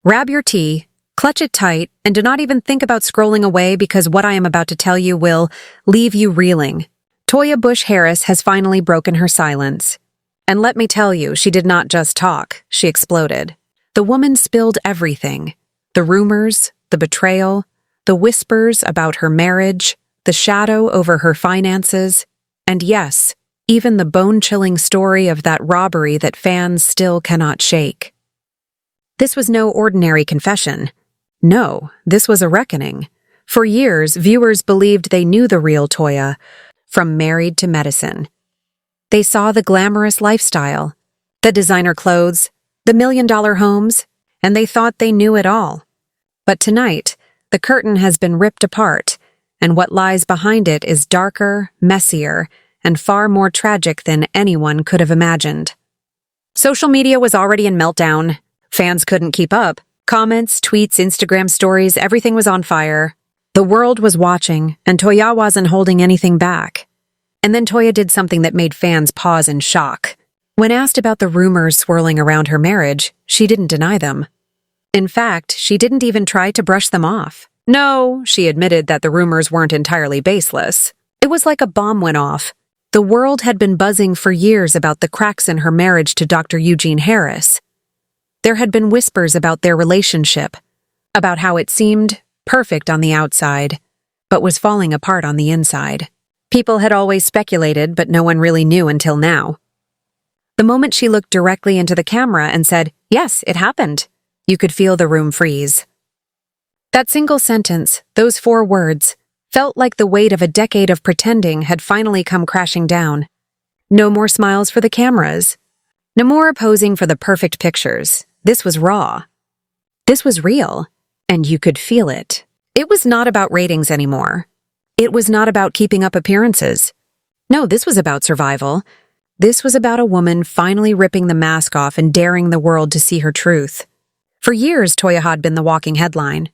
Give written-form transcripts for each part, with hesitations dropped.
Grab your tea, clutch it tight, and do not even think about scrolling away because what I am about to tell you will leave you reeling. Toya Bush-Harris has finally broken her silence. And let me tell you, she did not just talk, she exploded. The woman spilled everything. The rumors, the betrayal, the whispers about her marriage, the shadow over her finances, and yes, even the bone-chilling story of that robbery that fans still cannot shake. This was no ordinary confession. No, this was a reckoning. For years, viewers believed they knew the real Toya, from Married to Medicine. They saw the glamorous lifestyle, the designer clothes, the million-dollar homes, and they thought they knew it all. But tonight, the curtain has been ripped apart, and what lies behind it is darker, messier, and far more tragic than anyone could have imagined. Social media was already in meltdown. Fans couldn't keep up. Comments, tweets, Instagram stories, everything was on fire. The world was watching, and Toya wasn't holding anything back. And then Toya did something that made fans pause in shock. When asked about the rumors swirling around her marriage, she didn't deny them. In fact, she didn't even try to brush them off. No, she admitted that the rumors weren't entirely baseless. It was like a bomb went off. The world had been buzzing for years about the cracks in her marriage to Dr. Eugene Harris. There had been whispers about their relationship, about how it seemed perfect on the outside, but was falling apart on the inside. People had always speculated, but no one really knew until now. The moment she looked directly into the camera and said, "Yes, it happened," you could feel the room freeze. That single sentence, those 4 words, felt like the weight of a decade of pretending had finally come crashing down. No more smiles for the cameras. No more posing for the perfect pictures. This was raw. This was real, and you could feel it. It was not about ratings anymore. It was not about keeping up appearances. No, this was about survival. This was about a woman finally ripping the mask off and daring the world to see her truth. For years, Toya had been the walking headline.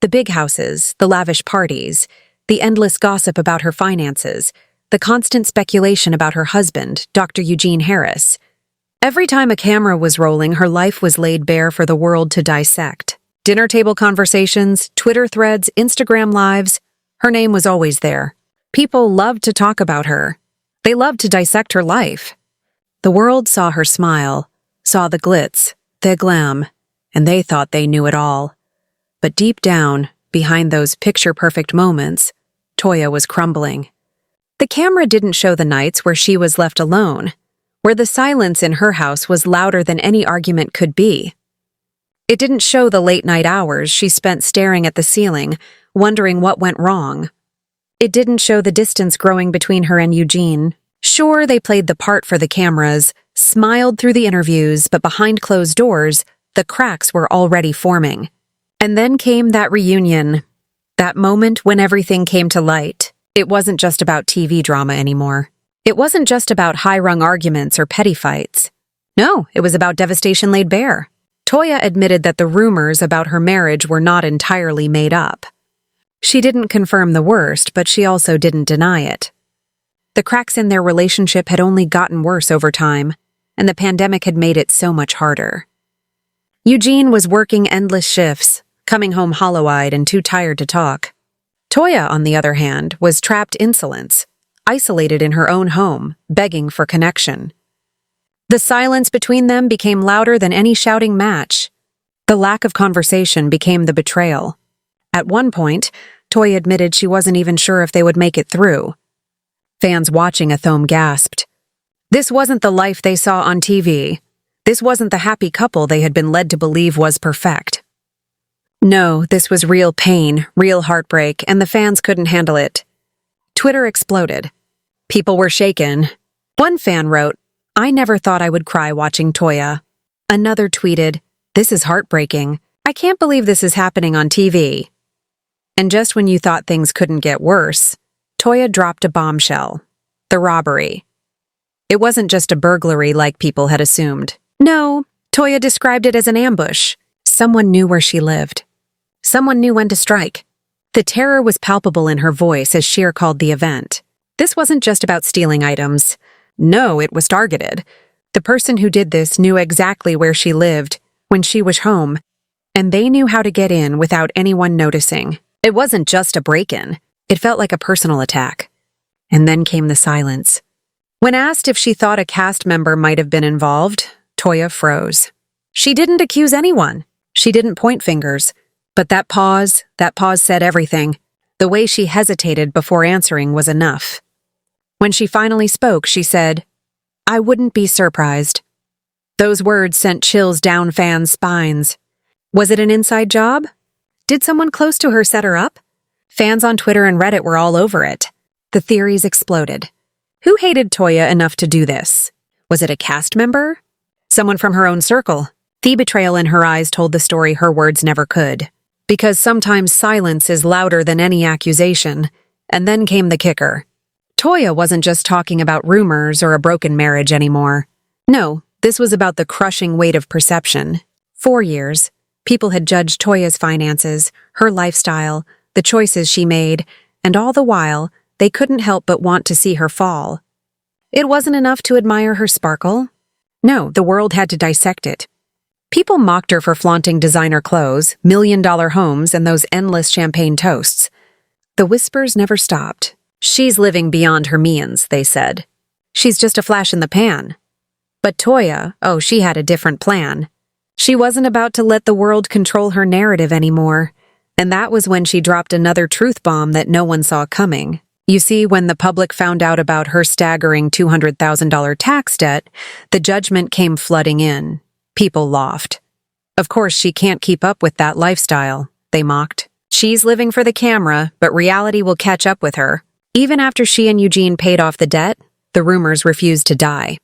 The big houses, the lavish parties, the endless gossip about her finances, the constant speculation about her husband, Dr. Eugene Harris. Every time a camera was rolling, her life was laid bare for the world to dissect. Dinner table conversations, Twitter threads, Instagram lives, her name was always there. People loved to talk about her. They loved to dissect her life. The world saw her smile, saw the glitz, the glam, and they thought they knew it all. But deep down, behind those picture-perfect moments, Toya was crumbling. The camera didn't show the nights where she was left alone, where the silence in her house was louder than any argument could be. It didn't show the late-night hours she spent staring at the ceiling, wondering what went wrong. It didn't show the distance growing between her and Eugene. Sure, they played the part for the cameras, smiled through the interviews, but behind closed doors, the cracks were already forming. And then came that reunion, that moment when everything came to light. It wasn't just about TV drama anymore. It wasn't just about high-rung arguments or petty fights. No, it was about devastation laid bare. Toya admitted that the rumors about her marriage were not entirely made up. She didn't confirm the worst, but she also didn't deny it. The cracks in their relationship had only gotten worse over time, and the pandemic had made it so much harder. Eugene was working endless shifts, coming home hollow-eyed and too tired to talk. Toya, on the other hand, was trapped insolence, isolated in her own home, begging for connection. The silence between them became louder than any shouting match. The lack of conversation became the betrayal. At one point, Toya admitted she wasn't even sure if they would make it through. Fans watching at home gasped. This wasn't the life they saw on TV. This wasn't the happy couple they had been led to believe was perfect. No, this was real pain, real heartbreak, and the fans couldn't handle it. Twitter exploded. People were shaken. One fan wrote, "I never thought I would cry watching Toya." Another tweeted, "This is heartbreaking. I can't believe this is happening on TV." And just when you thought things couldn't get worse, Toya dropped a bombshell. The robbery. It wasn't just a burglary like people had assumed. No, Toya described it as an ambush. Someone knew where she lived. Someone knew when to strike. The terror was palpable in her voice as she recalled the event. This wasn't just about stealing items. No, it was targeted. The person who did this knew exactly where she lived, when she was home, and they knew how to get in without anyone noticing. It wasn't just a break-in. It felt like a personal attack. And then came the silence. When asked if she thought a cast member might have been involved, Toya froze. She didn't accuse anyone. She didn't point fingers. But that pause said everything. The way she hesitated before answering was enough. When she finally spoke, she said, "I wouldn't be surprised." Those words sent chills down fans' spines. Was it an inside job? Did someone close to her set her up? Fans on Twitter and Reddit were all over it. The theories exploded. Who hated Toya enough to do this? Was it a cast member? Someone from her own circle? The betrayal in her eyes told the story her words never could. Because sometimes silence is louder than any accusation. And then came the kicker. Toya wasn't just talking about rumors or a broken marriage anymore. No, this was about the crushing weight of perception. For years, people had judged Toya's finances, her lifestyle, the choices she made, and all the while, they couldn't help but want to see her fall. It wasn't enough to admire her sparkle. No, the world had to dissect it. People mocked her for flaunting designer clothes, million-dollar homes, and those endless champagne toasts. The whispers never stopped. She's living beyond her means, they said. She's just a flash in the pan. But Toya, she had a different plan. She wasn't about to let the world control her narrative anymore. And that was when she dropped another truth bomb that no one saw coming. You see, when the public found out about her staggering $200,000 tax debt, the judgment came flooding in. People laughed. Of course, she can't keep up with that lifestyle, they mocked. She's living for the camera, but reality will catch up with her. Even after she and Eugene paid off the debt, the rumors refused to die.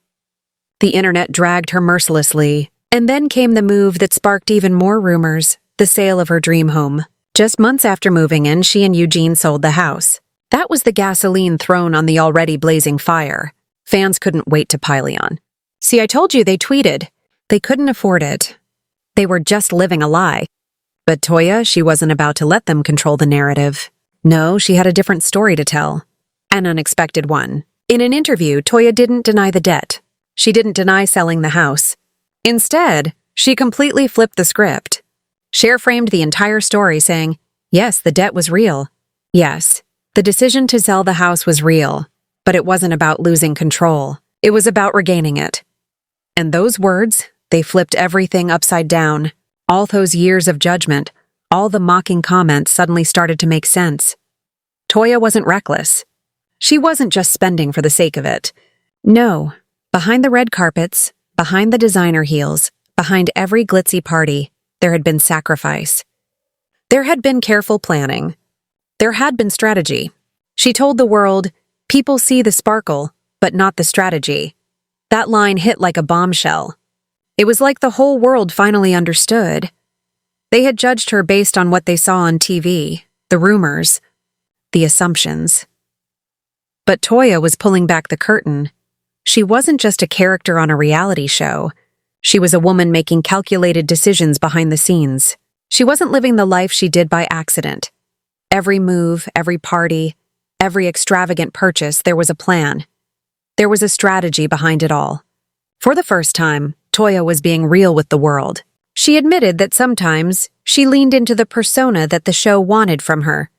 The internet dragged her mercilessly, and then came the move that sparked even more rumors, the sale of her dream home. Just months after moving in, she and Eugene sold the house. That was the gasoline thrown on the already blazing fire. Fans couldn't wait to pile on. "See, I told you," they tweeted. They couldn't afford it. They were just living a lie. But Toya, she wasn't about to let them control the narrative. No, she had a different story to tell. An unexpected one. In an interview, Toya didn't deny the debt. She didn't deny selling the house. Instead, she completely flipped the script. She framed the entire story saying, yes, the debt was real. Yes, the decision to sell the house was real. But it wasn't about losing control. It was about regaining it. And those words, they flipped everything upside down. All those years of judgment, all the mocking comments suddenly started to make sense. Toya wasn't reckless. She wasn't just spending for the sake of it. No, behind the red carpets, behind the designer heels, behind every glitzy party, there had been sacrifice. There had been careful planning. There had been strategy. She told the world, people see the sparkle, but not the strategy. That line hit like a bombshell. It was like the whole world finally understood. They had judged her based on what they saw on TV, the rumors, the assumptions. But Toya was pulling back the curtain. She wasn't just a character on a reality show. She was a woman making calculated decisions behind the scenes. She wasn't living the life she did by accident. Every move, every party, every extravagant purchase, there was a plan. There was a strategy behind it all. For the first time, Toya was being real with the world. She admitted that sometimes she leaned into the persona that the show wanted from her.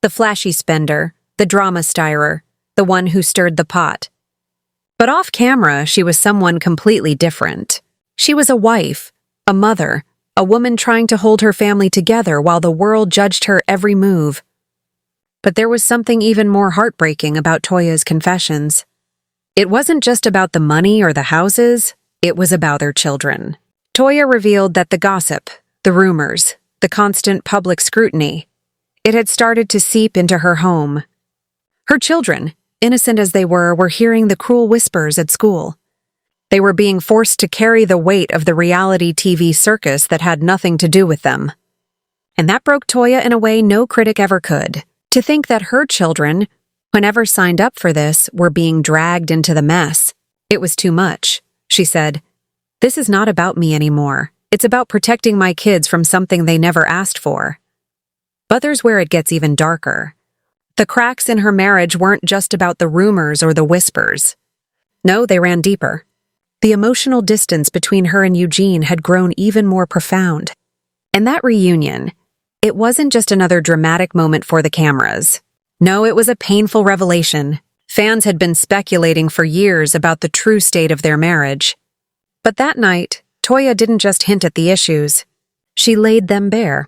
The flashy spender, the drama stirrer, the one who stirred the pot. But off camera, she was someone completely different. She was a wife, a mother, a woman trying to hold her family together while the world judged her every move. But there was something even more heartbreaking about Toya's confessions. It wasn't just about the money or the houses, it was about their children. Toya revealed that the gossip, the rumors, the constant public scrutiny, it had started to seep into her home. Her children, innocent as they were hearing the cruel whispers at school. They were being forced to carry the weight of the reality TV circus that had nothing to do with them. And that broke Toya in a way no critic ever could. To think that her children, whenever signed up for this, were being dragged into the mess. It was too much. She said, "This is not about me anymore. It's about protecting my kids from something they never asked for." But there's where it gets even darker. The cracks in her marriage weren't just about the rumors or the whispers. No, they ran deeper. The emotional distance between her and Eugene had grown even more profound. And that reunion, it wasn't just another dramatic moment for the cameras. No, it was a painful revelation. Fans had been speculating for years about the true state of their marriage. But that night, Toya didn't just hint at the issues. She laid them bare.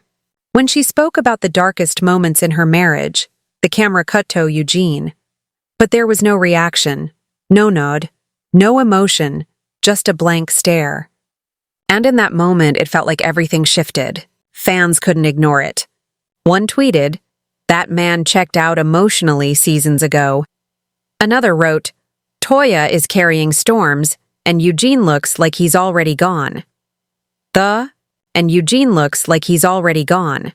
When she spoke about the darkest moments in her marriage, the camera cut to Eugene. But there was no reaction, no nod, no emotion, just a blank stare. And in that moment, it felt like everything shifted. Fans couldn't ignore it. One tweeted, "That man checked out emotionally seasons ago." Another wrote, "Toya is carrying storms, and Eugene looks like he's already gone." And Eugene looks like he's already gone.